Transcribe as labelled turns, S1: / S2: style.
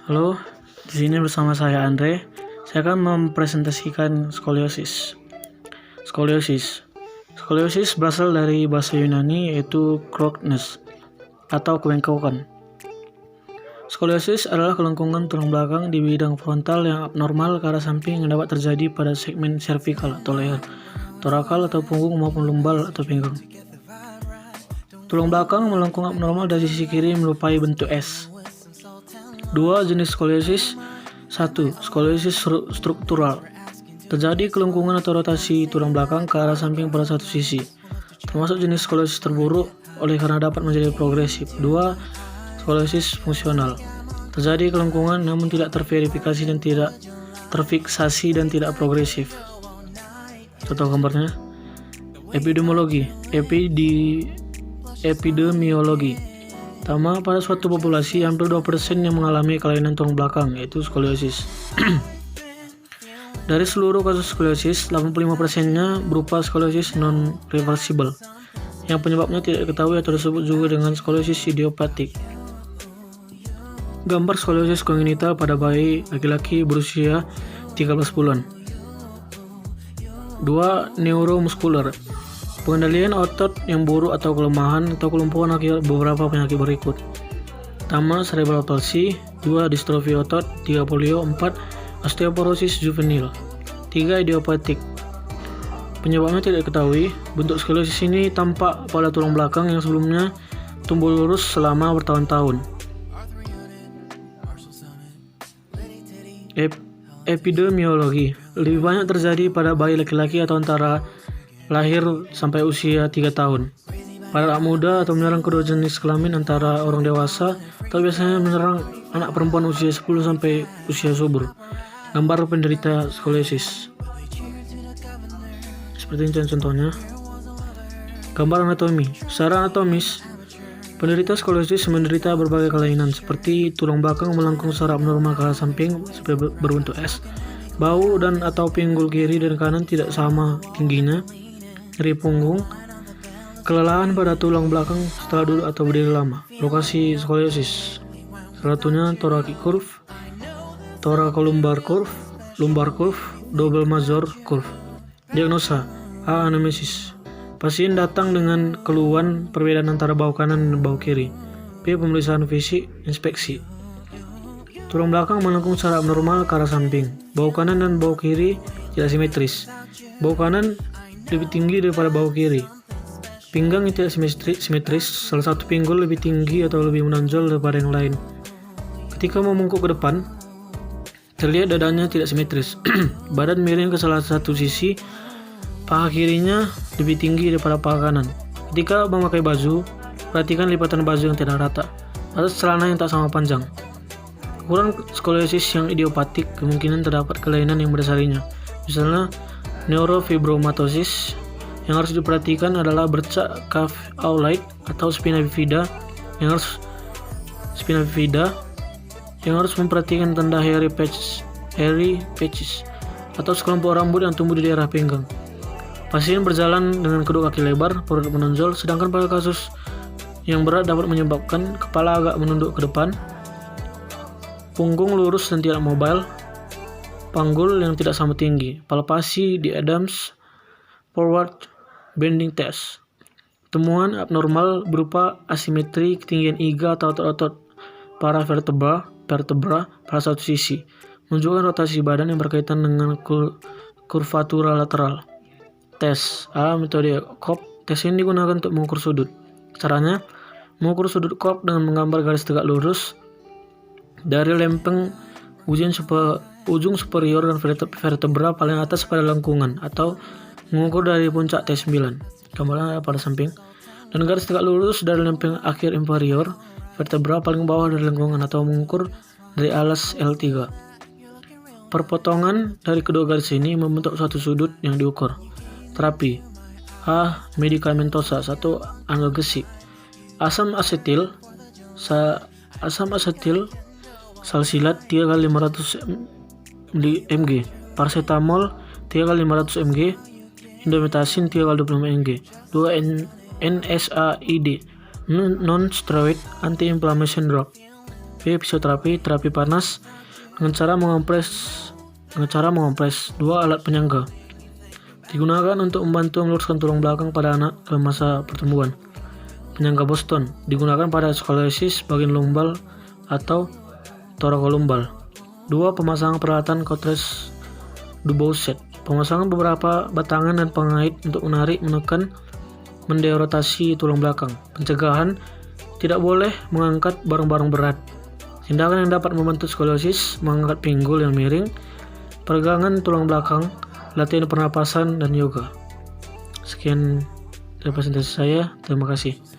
S1: Halo, di sini bersama saya Andre. Saya akan mempresentasikan skoliosis. Skoliosis berasal dari bahasa Yunani yaitu krones atau kebengkokan. Skoliosis adalah kelengkungan tulang belakang di bidang frontal yang abnormal ke arah samping yang dapat terjadi pada segmen servikal atau leher, torakal atau punggung maupun lumbal atau pinggang. Tulang belakang melengkung abnormal dari sisi kiri menyerupai bentuk S. 2 jenis skoliosis. 1. Skoliosis struktural. Terjadi kelengkungan atau rotasi tulang belakang ke arah samping pada satu sisi. Termasuk jenis skoliosis terburuk oleh karena dapat menjadi progresif. 2. Skoliosis fungsional. Terjadi kelengkungan namun tidak terverifikasi dan tidak terfiksasi dan tidak progresif. Contoh gambarnya. Epidemiologi. Pertama, pada suatu populasi hampir 2% yang mengalami kelainan tulang belakang, yaitu skoliosis. Dari seluruh kasus skoliosis, 85%-nya berupa skoliosis non-reversible, yang penyebabnya tidak diketahui atau disebut juga dengan skoliosis idiopatik. Gambar skoliosis kongenital pada bayi laki-laki berusia 13 bulan. 2. Neuromuskuler. Pengendalian otot yang buruk atau kelemahan atau kelumpuhan akibat beberapa penyakit berikut. Pertama, cerebral palsy. 2. Distrofi otot. 3. Polio. 4. Osteoporosis juvenil. 3. Idiopatik. Penyebabnya tidak diketahui. Bentuk skoliosis ini tampak pada tulang belakang yang sebelumnya tumbuh lurus selama bertahun-tahun. Epidemiologi. Lebih banyak terjadi pada bayi laki-laki atau antara lahir sampai usia 3 tahun. Pada anak muda atau menyerang kedua jenis kelamin antara orang dewasa atau biasanya menyerang anak perempuan usia 10 sampai usia subur. Gambar penderita skoliosis. Seperti ini contohnya. Gambar anatomi. Secara anatomis, penderita skoliosis menderita berbagai kelainan seperti tulang belakang melengkung secara abnormal ke arah samping sampai berbentuk S. Bahu dan atau pinggul kiri dan kanan tidak sama tingginya. Nyeri punggung, kelelahan pada tulang belakang setelah duduk atau berdiri lama. Lokasi skoliosis. Salah satunya thoracic curve, thoracolumbar curve, lumbar curve, double major curve. Diagnosa: anamnesis. Pasien datang dengan keluhan perbedaan antara bahu kanan dan bahu kiri. B. Pemeriksaan fisik, inspeksi. Tulang belakang melengkung secara abnormal ke arah samping. Bahu kanan dan bahu kiri tidak simetris. Bahu kanan lebih tinggi daripada bahu kiri. Pinggang yang tidak simetris, salah satu pinggul lebih tinggi atau lebih menonjol daripada yang lain. Ketika membungkuk ke depan, terlihat dadanya tidak simetris. Badan miring ke salah satu sisi, paha kirinya lebih tinggi daripada paha kanan. Ketika memakai baju, perhatikan lipatan baju yang tidak rata, atau celana yang tak sama panjang. Ukuran skoliosis yang idiopatik kemungkinan terdapat kelainan yang mendasarinya. Misalnya, neurofibromatosis. Yang harus diperhatikan adalah bercak calf aulite atau spina bifida yang harus memperhatikan tanda hairy patches atau sekelompok rambut yang tumbuh di daerah pinggang. Pasien berjalan dengan kedua kaki lebar, perut menonjol, sedangkan pada kasus yang berat dapat menyebabkan kepala agak menunduk ke depan, punggung lurus dan tidak mobile, panggul yang tidak sama tinggi. Palpasi di Adams Forward Bending Test. Temuan abnormal berupa asimetri ketinggian iga atau otot para vertebra pada satu sisi, menunjukkan rotasi badan yang berkaitan dengan kurvatura lateral. Tes. Metode Cobb. Tes ini digunakan untuk mengukur sudut. Caranya, mengukur sudut Cobb dengan menggambar garis tegak lurus dari lempeng ujung superior dan vertebra paling atas pada lengkungan, atau mengukur dari puncak T9, gambarnya pada samping, dan garis tegak lurus dari lempeng akhir inferior vertebra paling bawah dari lengkungan, atau mengukur dari alas L3. Perpotongan dari kedua garis ini membentuk suatu sudut yang diukur. Terapi. Medikamentosa. 1. Analgesik. Asam asetil salsilat 3 kali 500 mg, paracetamol 3 kali 500 mg, indomethacin 3 kali 25 mg. 2. NSAID, non-steroid anti-inflammation drug. fisioterapi, terapi panas dengan cara mengompres. 2. Alat penyangga digunakan untuk membantu meluruskan tulang belakang pada anak dalam masa pertumbuhan. Penyangga Boston digunakan pada skoliosis bagian lumbal atau thoracolumbar. 2. Pemasangan peralatan Cotres Dubosset. Pemasangan beberapa batangan dan pengait untuk menarik, menekan, mendeorotasi tulang belakang. Pencegahan: tidak boleh mengangkat barang-barang berat. Tindakan yang dapat membantu skoliosis: mengangkat pinggul yang miring, peregangan tulang belakang, latihan pernapasan, dan yoga. Sekian dari presentasi saya. Terima kasih.